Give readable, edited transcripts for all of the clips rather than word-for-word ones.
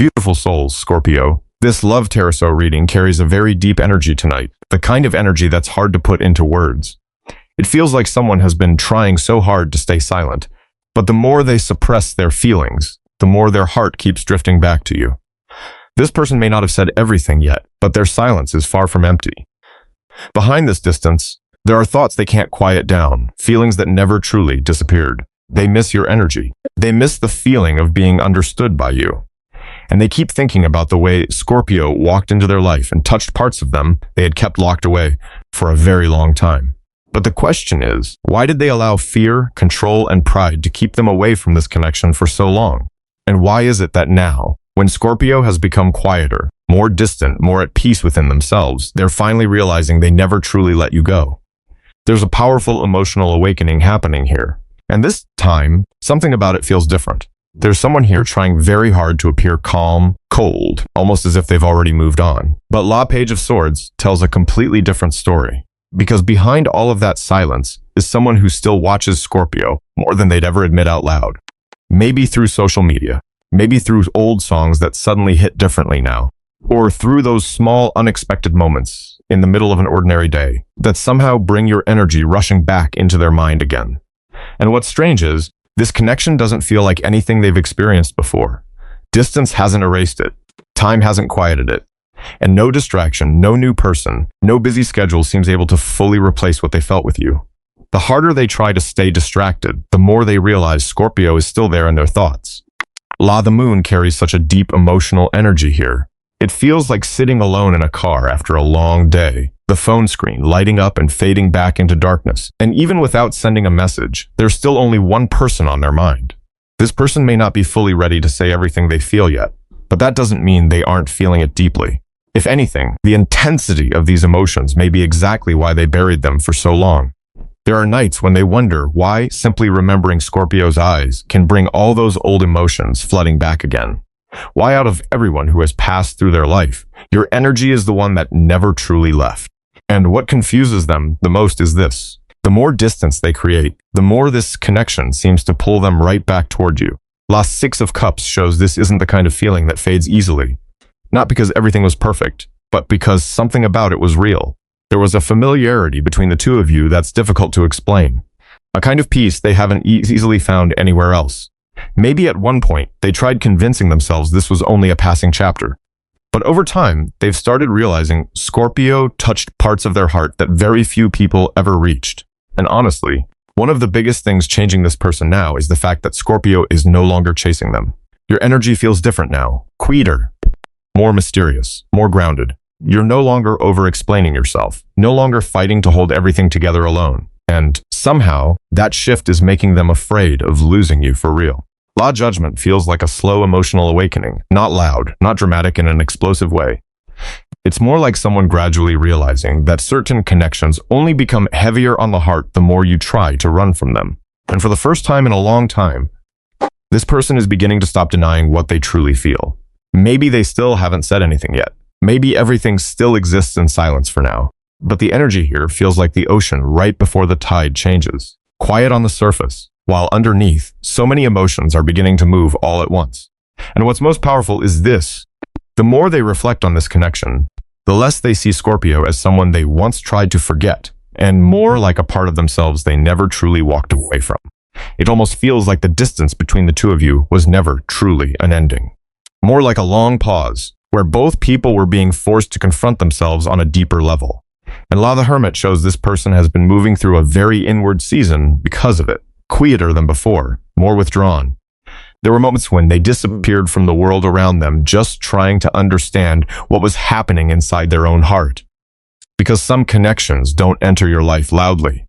Beautiful souls, Scorpio. This love tarot reading carries a very deep energy tonight, the kind of energy that's hard to put into words. It feels like someone has been trying so hard to stay silent, but the more they suppress their feelings, the more their heart keeps drifting back to you. This person may not have said everything yet, but their silence is far from empty. Behind this distance, there are thoughts they can't quiet down, feelings that never truly disappeared. They miss your energy. They miss the feeling of being understood by you. And they keep thinking about the way Scorpio walked into their life and touched parts of them they had kept locked away for a very long time. But the question is, why did they allow fear, control, and pride to keep them away from this connection for so long? And why is it that now, when Scorpio has become quieter, more distant, more at peace within themselves, they're finally realizing they never truly let you go? There's a powerful emotional awakening happening here. And this time, something about it feels different. There's someone here trying very hard to appear calm, cold, almost as if they've already moved on. But La Page of Swords tells a completely different story. Because behind all of that silence is someone who still watches Scorpio more than they'd ever admit out loud. Maybe through social media, maybe through old songs that suddenly hit differently now, or through those small, unexpected moments in the middle of an ordinary day that somehow bring your energy rushing back into their mind again. And what's strange is, this connection doesn't feel like anything they've experienced before. Distance hasn't erased it. Time hasn't quieted it. And no distraction, no new person, no busy schedule seems able to fully replace what they felt with you. The harder they try to stay distracted, the more they realize Scorpio is still there in their thoughts. La the Moon carries such a deep emotional energy here. It feels like sitting alone in a car after a long day, the phone screen lighting up and fading back into darkness. And even without sending a message, there's still only one person on their mind. This person may not be fully ready to say everything they feel yet, but that doesn't mean they aren't feeling it deeply. If anything, the intensity of these emotions may be exactly why they buried them for so long. There are nights when they wonder why simply remembering Scorpio's eyes can bring all those old emotions flooding back again. Why out of everyone who has passed through their life, your energy is the one that never truly left. And what confuses them the most is this. The more distance they create, the more this connection seems to pull them right back toward you. La Six of Cups shows this isn't the kind of feeling that fades easily. Not because everything was perfect, but because something about it was real. There was a familiarity between the two of you that's difficult to explain. A kind of peace they haven't easily found anywhere else. Maybe at one point, they tried convincing themselves this was only a passing chapter. But over time, they've started realizing Scorpio touched parts of their heart that very few people ever reached. And honestly, one of the biggest things changing this person now is the fact that Scorpio is no longer chasing them. Your energy feels different now, quieter, more mysterious, more grounded. You're no longer over-explaining yourself, no longer fighting to hold everything together alone. And somehow, that shift is making them afraid of losing you for real. La Judgment feels like a slow emotional awakening, not loud, not dramatic in an explosive way. It's more like someone gradually realizing that certain connections only become heavier on the heart the more you try to run from them. And for the first time in a long time, this person is beginning to stop denying what they truly feel. Maybe they still haven't said anything yet. Maybe everything still exists in silence for now. But the energy here feels like the ocean right before the tide changes. Quiet on the surface, while underneath, so many emotions are beginning to move all at once. And what's most powerful is this. The more they reflect on this connection, the less they see Scorpio as someone they once tried to forget, and more like a part of themselves they never truly walked away from. It almost feels like the distance between the two of you was never truly an ending. More like a long pause, where both people were being forced to confront themselves on a deeper level. And La the Hermit shows this person has been moving through a very inward season because of it, quieter than before, more withdrawn. There were moments when they disappeared from the world around them, just trying to understand what was happening inside their own heart. Because some connections don't enter your life loudly.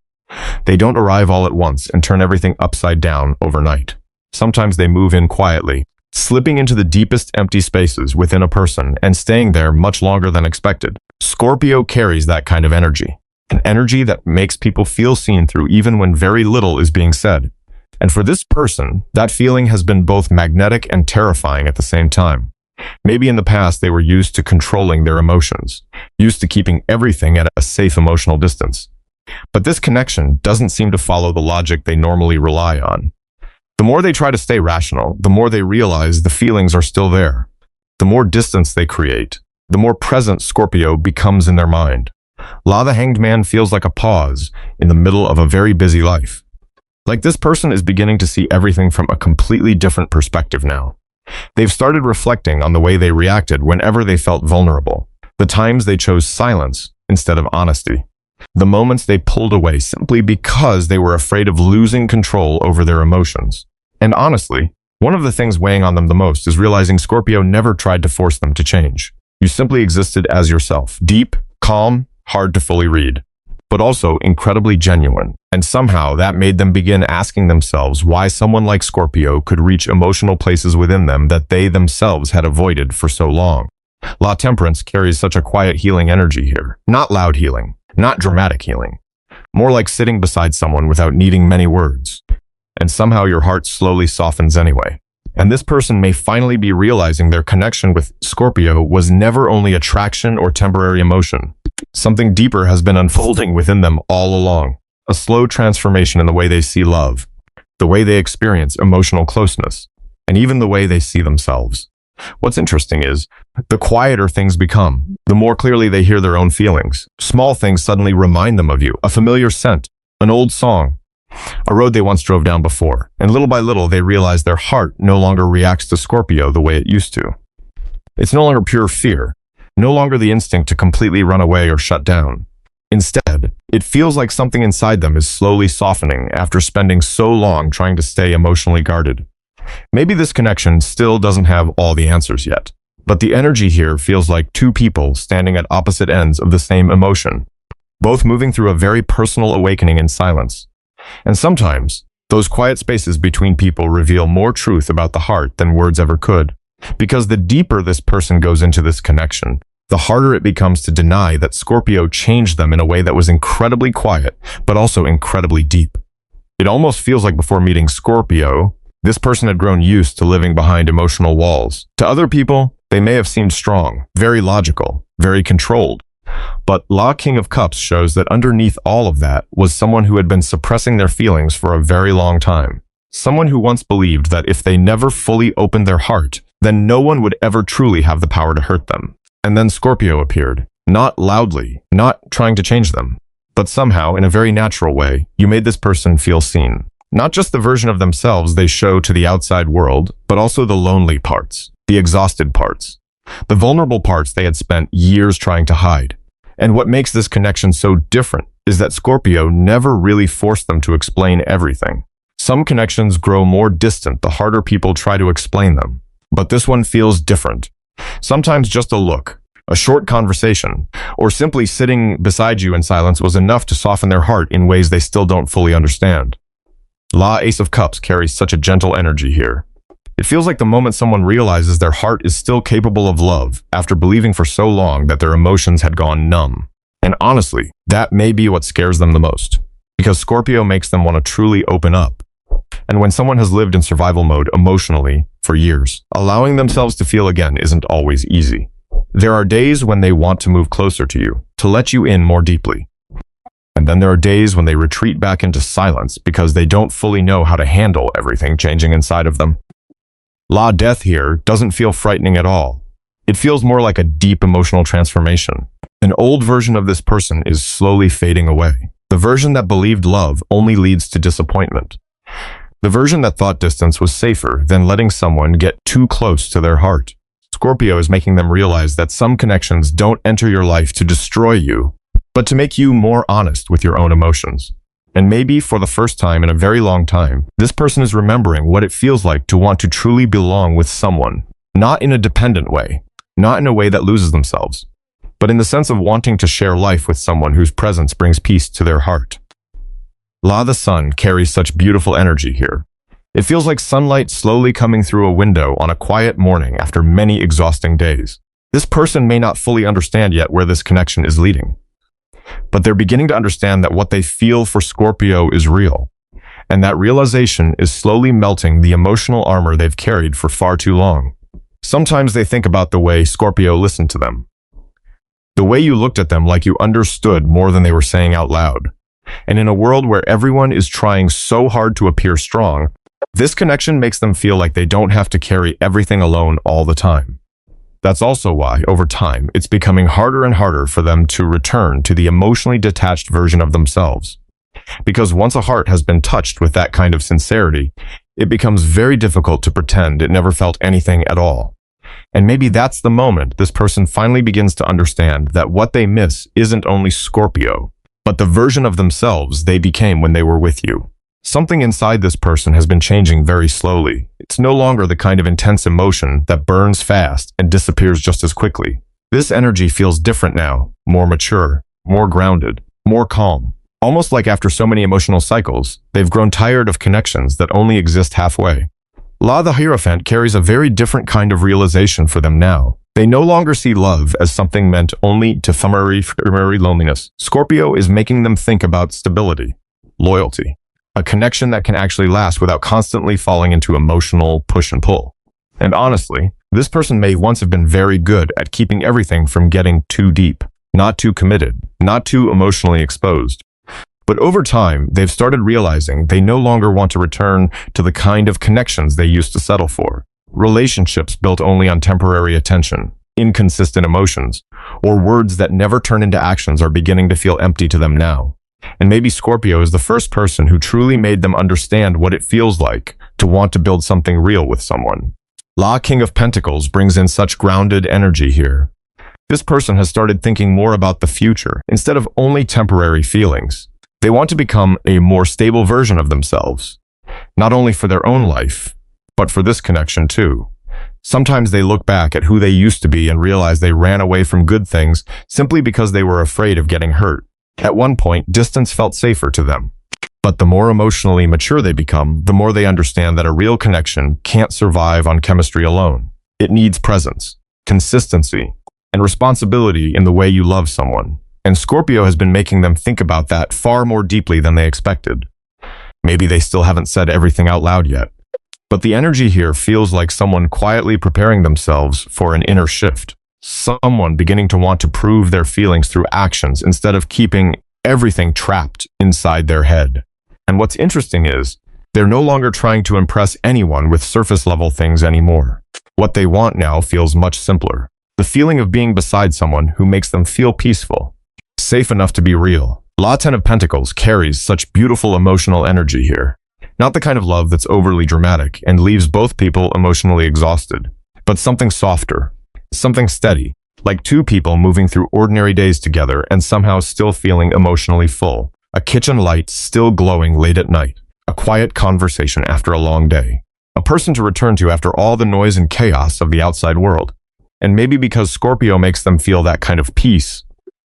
They don't arrive all at once and turn everything upside down overnight. Sometimes they move in quietly, slipping into the deepest empty spaces within a person and staying there much longer than expected. Scorpio carries that kind of energy, an energy that makes people feel seen through even when very little is being said. And for this person, that feeling has been both magnetic and terrifying at the same time. Maybe in the past they were used to controlling their emotions, used to keeping everything at a safe emotional distance. But this connection doesn't seem to follow the logic they normally rely on. The more they try to stay rational, the more they realize the feelings are still there. the more distance they create, the more present Scorpio becomes in their mind. La the Hanged Man feels like a pause in the middle of a very busy life. Like this person is beginning to see everything from a completely different perspective now. They've started reflecting on the way they reacted whenever they felt vulnerable, the times they chose silence instead of honesty, the moments they pulled away simply because they were afraid of losing control over their emotions. And honestly, one of the things weighing on them the most is realizing Scorpio never tried to force them to change. You simply existed as yourself, deep, calm, hard to fully read, but also incredibly genuine. And somehow that made them begin asking themselves why someone like Scorpio could reach emotional places within them that they themselves had avoided for so long. La Temperance carries such a quiet healing energy here. Not loud healing, not dramatic healing. More like sitting beside someone without needing many words. And somehow your heart slowly softens anyway. And this person may finally be realizing their connection with Scorpio was never only attraction or temporary emotion. Something deeper has been unfolding within them all along. A slow transformation in the way they see love, the way they experience emotional closeness, and even the way they see themselves. What's interesting is, the quieter things become, the more clearly they hear their own feelings. Small things suddenly remind them of you, a familiar scent, an old song, a road they once drove down before, and little by little they realize their heart no longer reacts to Scorpio the way it used to. It's no longer pure fear, no longer the instinct to completely run away or shut down. Instead, it feels like something inside them is slowly softening after spending so long trying to stay emotionally guarded. Maybe this connection still doesn't have all the answers yet, but the energy here feels like two people standing at opposite ends of the same emotion, both moving through a very personal awakening in silence. And sometimes, those quiet spaces between people reveal more truth about the heart than words ever could, because the deeper this person goes into this connection, the harder it becomes to deny that Scorpio changed them in a way that was incredibly quiet, but also incredibly deep. It almost feels like before meeting Scorpio, this person had grown used to living behind emotional walls. To other people, they may have seemed strong, very logical, very controlled. But La King of Cups shows that underneath all of that was someone who had been suppressing their feelings for a very long time. Someone who once believed that if they never fully opened their heart, then no one would ever truly have the power to hurt them. And then Scorpio appeared, not loudly, not trying to change them, but somehow, in a very natural way, you made this person feel seen. Not just the version of themselves they show to the outside world, but also the lonely parts, the exhausted parts, the vulnerable parts they had spent years trying to hide. And what makes this connection so different is that Scorpio never really forced them to explain everything. Some connections grow more distant the harder people try to explain them, but this one feels different. Sometimes just a look, a short conversation, or simply sitting beside you in silence was enough to soften their heart in ways they still don't fully understand. La Ace of Cups carries such a gentle energy here. It feels like the moment someone realizes their heart is still capable of love after believing for so long that their emotions had gone numb. And honestly, that may be what scares them the most, because Scorpio makes them want to truly open up. And when someone has lived in survival mode emotionally for years, allowing themselves to feel again isn't always easy. There are days when they want to move closer to you, to let you in more deeply. And then there are days when they retreat back into silence because they don't fully know how to handle everything changing inside of them. La Death here doesn't feel frightening at all. It feels more like a deep emotional transformation. An old version of this person is slowly fading away. The version that believed love only leads to disappointment. The version that thought distance was safer than letting someone get too close to their heart. Scorpio is making them realize that some connections don't enter your life to destroy you, but to make you more honest with your own emotions. And maybe for the first time in a very long time, this person is remembering what it feels like to want to truly belong with someone, not in a dependent way, not in a way that loses themselves, but in the sense of wanting to share life with someone whose presence brings peace to their heart. La the Sun carries such beautiful energy here. It feels like sunlight slowly coming through a window on a quiet morning after many exhausting days. This person may not fully understand yet where this connection is leading, but they're beginning to understand that what they feel for Scorpio is real, and that realization is slowly melting the emotional armor they've carried for far too long. Sometimes they think about the way Scorpio listened to them, the way you looked at them like you understood more than they were saying out loud. And in a world where everyone is trying so hard to appear strong, this connection makes them feel like they don't have to carry everything alone all the time. That's also why, over time, it's becoming harder and harder for them to return to the emotionally detached version of themselves. Because once a heart has been touched with that kind of sincerity, it becomes very difficult to pretend it never felt anything at all. And maybe that's the moment this person finally begins to understand that what they miss isn't only Scorpio, but the version of themselves they became when they were with you. Something inside this person has been changing very slowly. It's no longer the kind of intense emotion that burns fast and disappears just as quickly. This energy feels different now, more mature, more grounded, more calm. Almost like after so many emotional cycles, they've grown tired of connections that only exist halfway. La the Hierophant carries a very different kind of realization for them now. They no longer see love as something meant only to ephemeral loneliness. Scorpio is making them think about stability, loyalty, a connection that can actually last without constantly falling into emotional push and pull. And honestly, this person may once have been very good at keeping everything from getting too deep, not too committed, not too emotionally exposed. But over time, they've started realizing they no longer want to return to the kind of connections they used to settle for. Relationships built only on temporary attention, inconsistent emotions, or words that never turn into actions are beginning to feel empty to them now. And maybe Scorpio is the first person who truly made them understand what it feels like to want to build something real with someone. La King of Pentacles brings in such grounded energy here. This person has started thinking more about the future instead of only temporary feelings. They want to become a more stable version of themselves, not only for their own life, but for this connection too. Sometimes they look back at who they used to be and realize they ran away from good things simply because they were afraid of getting hurt. At one point, distance felt safer to them. But the more emotionally mature they become, the more they understand that a real connection can't survive on chemistry alone. It needs presence, consistency, and responsibility in the way you love someone. And Scorpio has been making them think about that far more deeply than they expected. Maybe they still haven't said everything out loud yet, but the energy here feels like someone quietly preparing themselves for an inner shift. Someone beginning to want to prove their feelings through actions instead of keeping everything trapped inside their head. And what's interesting is, they're no longer trying to impress anyone with surface-level things anymore. What they want now feels much simpler. The feeling of being beside someone who makes them feel peaceful, safe enough to be real. La Ten of Pentacles carries such beautiful emotional energy here. Not the kind of love that's overly dramatic and leaves both people emotionally exhausted, but something softer, something steady, like two people moving through ordinary days together and somehow still feeling emotionally full. A kitchen light still glowing late at night. A quiet conversation after a long day. A person to return to after all the noise and chaos of the outside world. And maybe because Scorpio makes them feel that kind of peace,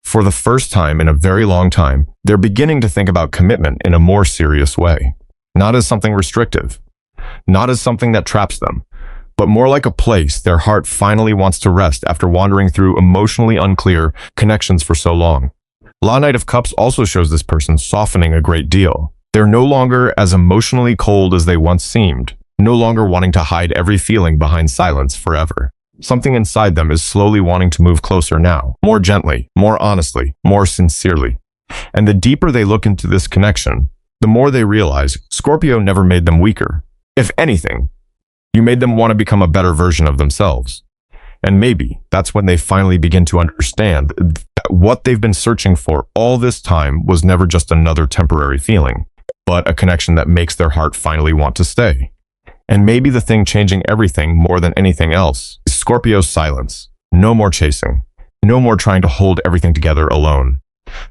for the first time in a very long time, they're beginning to think about commitment in a more serious way. Not as something restrictive, not as something that traps them, but more like a place their heart finally wants to rest after wandering through emotionally unclear connections for so long. La Knight of Cups also shows this person softening a great deal. They're no longer as emotionally cold as they once seemed, no longer wanting to hide every feeling behind silence forever. Something inside them is slowly wanting to move closer now, more gently, more honestly, more sincerely. And the deeper they look into this connection, the more they realize Scorpio never made them weaker. If anything, you made them want to become a better version of themselves. And maybe that's when they finally begin to understand that what they've been searching for all this time was never just another temporary feeling, but a connection that makes their heart finally want to stay. And maybe the thing changing everything more than anything else is Scorpio's silence. No more chasing. No more trying to hold everything together alone.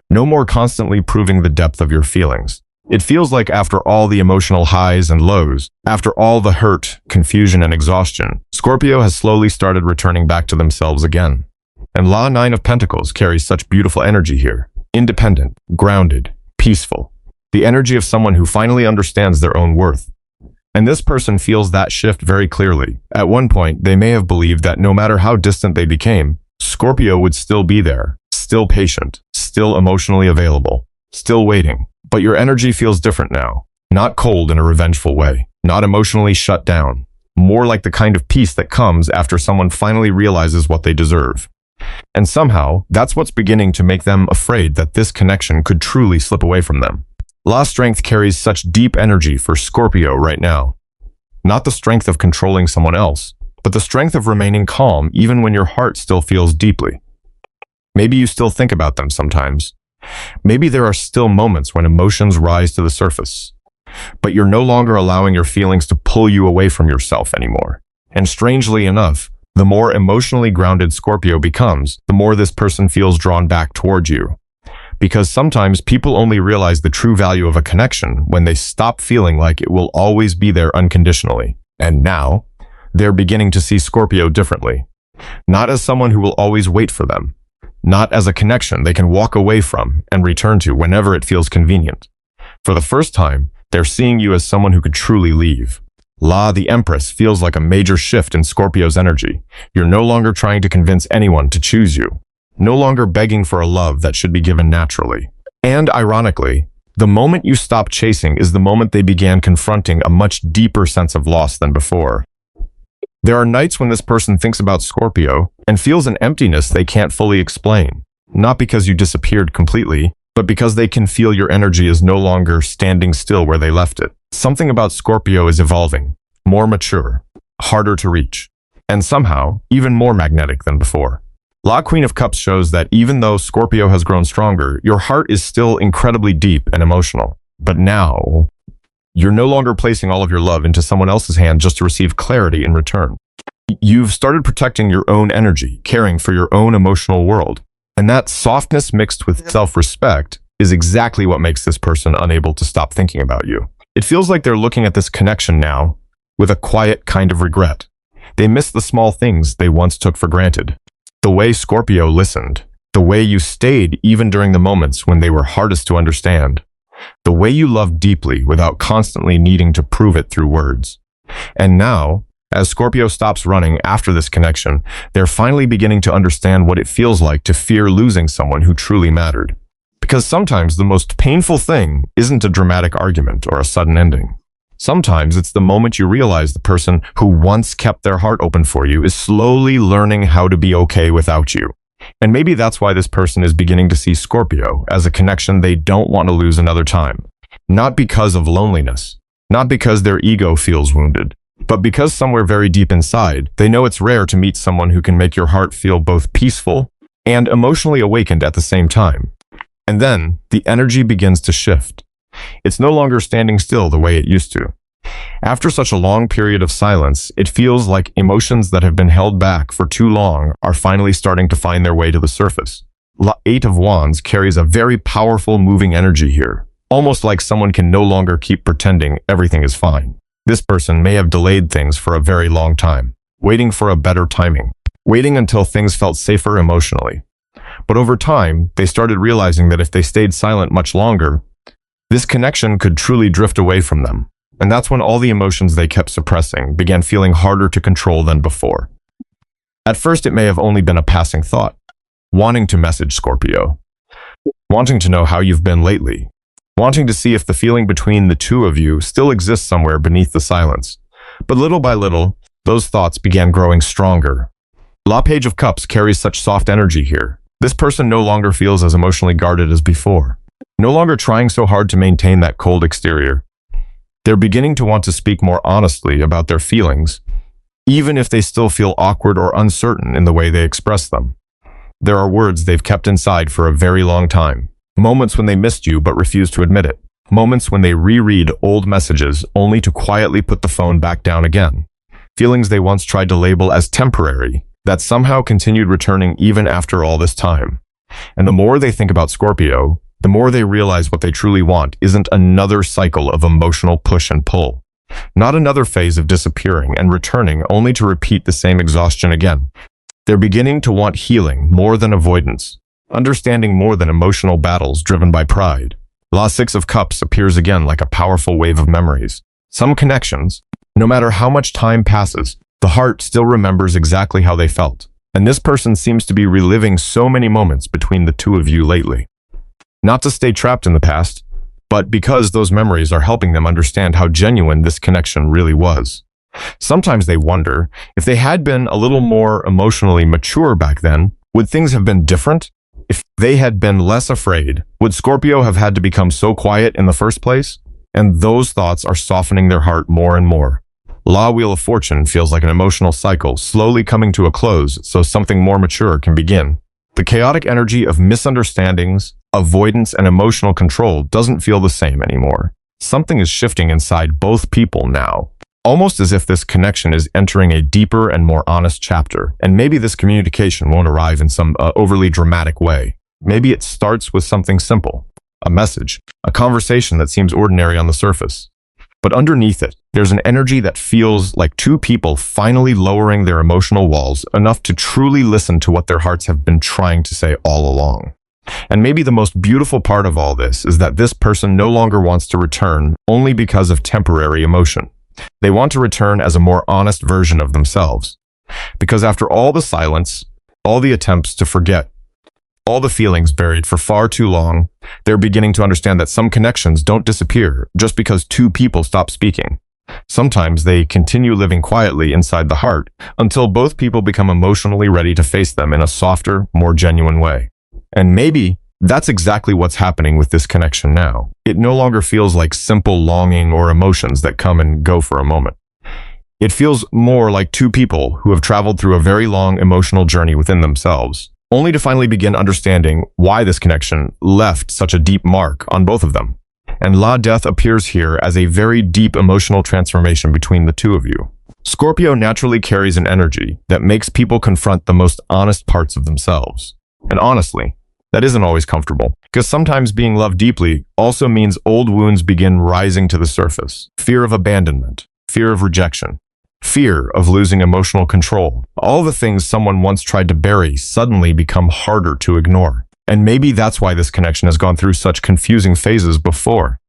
No more constantly proving the depth of your feelings. It feels like after all the emotional highs and lows, after all the hurt, confusion, and exhaustion, Scorpio has slowly started returning back to themselves again. And La Nine of Pentacles carries such beautiful energy here. Independent, grounded, peaceful. The energy of someone who finally understands their own worth. And this person feels that shift very clearly. At one point, they may have believed that no matter how distant they became, Scorpio would still be there, still patient, still emotionally available, still waiting. But your energy feels different now. Not cold in a revengeful way, not emotionally shut down. More like the kind of peace that comes after someone finally realizes what they deserve. And somehow, that's what's beginning to make them afraid that this connection could truly slip away from them. La Strength carries such deep energy for Scorpio right now. Not the strength of controlling someone else, but the strength of remaining calm even when your heart still feels deeply. Maybe you still think about them sometimes. Maybe there are still moments when emotions rise to the surface, but you're no longer allowing your feelings to pull you away from yourself anymore. And strangely enough, the more emotionally grounded Scorpio becomes, the more this person feels drawn back toward you. Because sometimes people only realize the true value of a connection when they stop feeling like it will always be there unconditionally. And now, they're beginning to see Scorpio differently. Not as someone who will always wait for them. Not as a connection they can walk away from and return to whenever it feels convenient. For the first time, they're seeing you as someone who could truly leave. La, the Empress, feels like a major shift in Scorpio's energy. You're no longer trying to convince anyone to choose you. No longer begging for a love that should be given naturally. And ironically, the moment you stop chasing is the moment they began confronting a much deeper sense of loss than before. There are nights when this person thinks about Scorpio and feels an emptiness they can't fully explain. Not because you disappeared completely, but because they can feel your energy is no longer standing still where they left it. Something about Scorpio is evolving, more mature, harder to reach, and somehow even more magnetic than before. La Queen of Cups shows that even though Scorpio has grown stronger, your heart is still incredibly deep and emotional. But now, you're no longer placing all of your love into someone else's hand just to receive clarity in return. You've started protecting your own energy, caring for your own emotional world. And that softness mixed with self-respect is exactly what makes this person unable to stop thinking about you. It feels like they're looking at this connection now with a quiet kind of regret. They miss the small things they once took for granted. The way Scorpio listened, the way you stayed even during the moments when they were hardest to understand, the way you loved deeply without constantly needing to prove it through words. And now, as Scorpio stops running after this connection, they're finally beginning to understand what it feels like to fear losing someone who truly mattered. Because sometimes the most painful thing isn't a dramatic argument or a sudden ending. Sometimes it's the moment you realize the person who once kept their heart open for you is slowly learning how to be okay without you. And maybe that's why this person is beginning to see Scorpio as a connection they don't want to lose another time. Not because of loneliness, not because their ego feels wounded, but because somewhere very deep inside, they know it's rare to meet someone who can make your heart feel both peaceful and emotionally awakened at the same time. And then, the energy begins to shift. It's no longer standing still the way it used to. After such a long period of silence, it feels like emotions that have been held back for too long are finally starting to find their way to the surface. The Eight of Wands carries a very powerful moving energy here, almost like someone can no longer keep pretending everything is fine. This person may have delayed things for a very long time, waiting for a better timing, waiting until things felt safer emotionally. But over time, they started realizing that if they stayed silent much longer, this connection could truly drift away from them. And that's when all the emotions they kept suppressing began feeling harder to control than before. At first, it may have only been a passing thought, wanting to message Scorpio, wanting to know how you've been lately, wanting to see if the feeling between the two of you still exists somewhere beneath the silence. But little by little, those thoughts began growing stronger. La Page of Cups carries such soft energy here. This person no longer feels as emotionally guarded as before, no longer trying so hard to maintain that cold exterior. They're beginning to want to speak more honestly about their feelings, even if they still feel awkward or uncertain in the way they express them. There are words they've kept inside for a very long time. Moments when they missed you but refused to admit it. Moments when they reread old messages only to quietly put the phone back down again. Feelings they once tried to label as temporary that somehow continued returning even after all this time. And the more they think about Scorpio, the more they realize what they truly want isn't another cycle of emotional push and pull. Not another phase of disappearing and returning only to repeat the same exhaustion again. They're beginning to want healing more than avoidance, understanding more than emotional battles driven by pride. La Six of Cups appears again like a powerful wave of memories. Some connections, no matter how much time passes, the heart still remembers exactly how they felt. And this person seems to be reliving so many moments between the two of you lately. Not to stay trapped in the past, but because those memories are helping them understand how genuine this connection really was. Sometimes they wonder, if they had been a little more emotionally mature back then, would things have been different? If they had been less afraid, would Scorpio have had to become so quiet in the first place? And those thoughts are softening their heart more and more. La Wheel of Fortune feels like an emotional cycle slowly coming to a close so something more mature can begin. The chaotic energy of misunderstandings, avoidance, and emotional control doesn't feel the same anymore. Something is shifting inside both people now, almost as if this connection is entering a deeper and more honest chapter. And maybe this communication won't arrive in some overly dramatic way. Maybe it starts with something simple, a message, a conversation that seems ordinary on the surface. But underneath it, there's an energy that feels like two people finally lowering their emotional walls enough to truly listen to what their hearts have been trying to say all along. And maybe the most beautiful part of all this is that this person no longer wants to return only because of temporary emotion. They want to return as a more honest version of themselves. Because after all the silence, all the attempts to forget, all the feelings buried for far too long, they're beginning to understand that some connections don't disappear just because two people stop speaking. Sometimes they continue living quietly inside the heart until both people become emotionally ready to face them in a softer, more genuine way. And maybe that's exactly what's happening with this connection now. It no longer feels like simple longing or emotions that come and go for a moment. It feels more like two people who have traveled through a very long emotional journey within themselves, only to finally begin understanding why this connection left such a deep mark on both of them. And La Death appears here as a very deep emotional transformation between the two of you. Scorpio naturally carries an energy that makes people confront the most honest parts of themselves. And honestly, that isn't always comfortable, because sometimes being loved deeply also means old wounds begin rising to the surface. Fear of abandonment, fear of rejection, fear of losing emotional control. All the things someone once tried to bury suddenly become harder to ignore. And maybe that's why this connection has gone through such confusing phases before.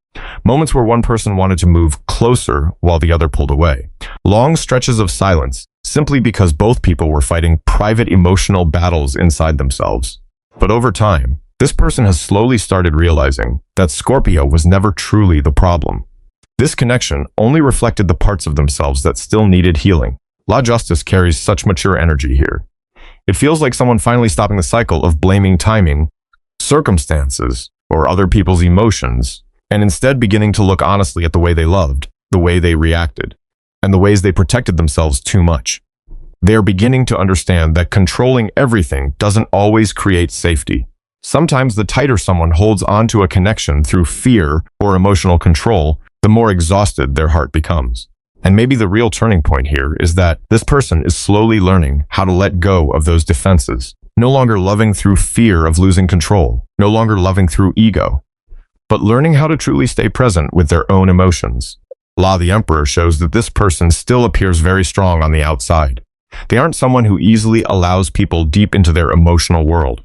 Moments where one person wanted to move closer while the other pulled away. Long stretches of silence, simply because both people were fighting private emotional battles inside themselves. But over time, this person has slowly started realizing that Scorpio was never truly the problem. This connection only reflected the parts of themselves that still needed healing. La Justice carries such mature energy here. It feels like someone finally stopping the cycle of blaming timing, circumstances, or other people's emotions, and instead beginning to look honestly at the way they loved, the way they reacted, and the ways they protected themselves too much. They are beginning to understand that controlling everything doesn't always create safety. Sometimes the tighter someone holds onto a connection through fear or emotional control, the more exhausted their heart becomes. And maybe the real turning point here is that this person is slowly learning how to let go of those defenses, no longer loving through fear of losing control, no longer loving through ego, but learning how to truly stay present with their own emotions. La the Emperor shows that this person still appears very strong on the outside. They aren't someone who easily allows people deep into their emotional world.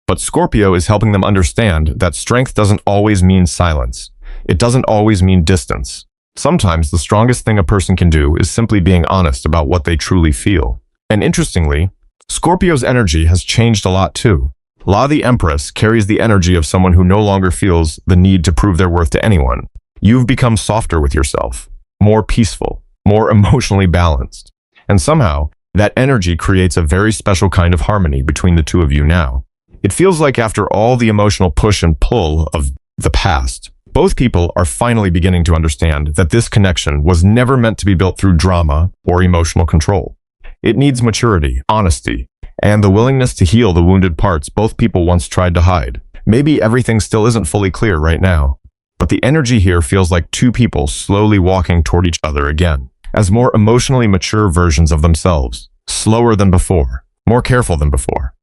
But Scorpio is helping them understand that strength doesn't always mean silence. It doesn't always mean distance. Sometimes the strongest thing a person can do is simply being honest about what they truly feel. And interestingly, Scorpio's energy has changed a lot too. La the Empress carries the energy of someone who no longer feels the need to prove their worth to anyone. You've become softer with yourself, more peaceful, more emotionally balanced. And somehow, that energy creates a very special kind of harmony between the two of you now. It feels like after all the emotional push and pull of the past, both people are finally beginning to understand that this connection was never meant to be built through drama or emotional control. It needs maturity, honesty, and the willingness to heal the wounded parts both people once tried to hide. Maybe everything still isn't fully clear right now, but the energy here feels like two people slowly walking toward each other again, as more emotionally mature versions of themselves, slower than before, more careful than before,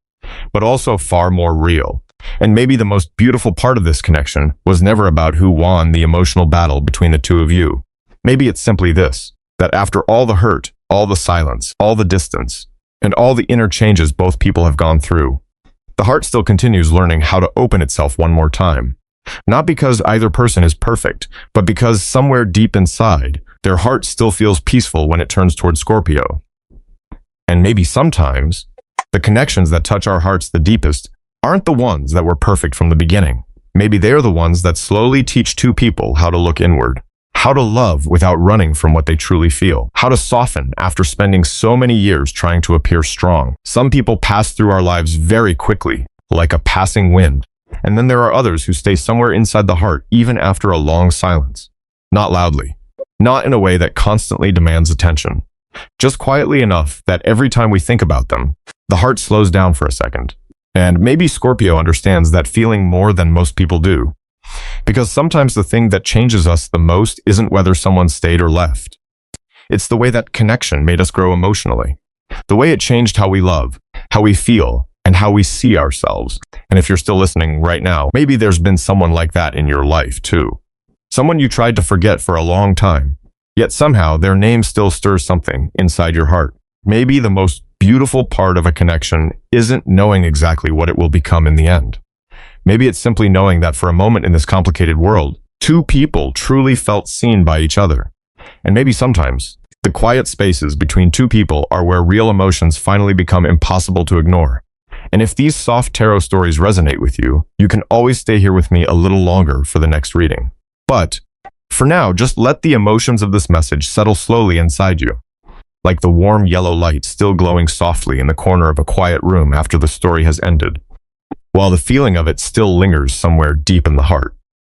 but also far more real. And maybe the most beautiful part of this connection was never about who won the emotional battle between the two of you. Maybe it's simply this, that after all the hurt, all the silence, all the distance, and all the inner changes both people have gone through, the heart still continues learning how to open itself one more time. Not because either person is perfect, but because somewhere deep inside, their heart still feels peaceful when it turns toward Scorpio. And maybe sometimes, the connections that touch our hearts the deepest aren't the ones that were perfect from the beginning. Maybe they're the ones that slowly teach two people how to look inward, how to love without running from what they truly feel, how to soften after spending so many years trying to appear strong. Some people pass through our lives very quickly, like a passing wind, and then there are others who stay somewhere inside the heart even after a long silence. Not loudly, Not in a way that constantly demands attention. Just quietly enough that every time we think about them, the heart slows down for a second. And maybe Scorpio understands that feeling more than most people do. Because sometimes the thing that changes us the most isn't whether someone stayed or left. It's the way that connection made us grow emotionally. The way it changed how we love, how we feel, and how we see ourselves. And if you're still listening right now, maybe there's been someone like that in your life too. Someone you tried to forget for a long time, yet somehow their name still stirs something inside your heart. Maybe the most beautiful part of a connection isn't knowing exactly what it will become in the end. Maybe it's simply knowing that for a moment in this complicated world, two people truly felt seen by each other. And maybe sometimes, the quiet spaces between two people are where real emotions finally become impossible to ignore. And if these soft tarot stories resonate with you, you can always stay here with me a little longer for the next reading. But for now, just let the emotions of this message settle slowly inside you, like the warm yellow light still glowing softly in the corner of a quiet room after the story has ended, while the feeling of it still lingers somewhere deep in the heart.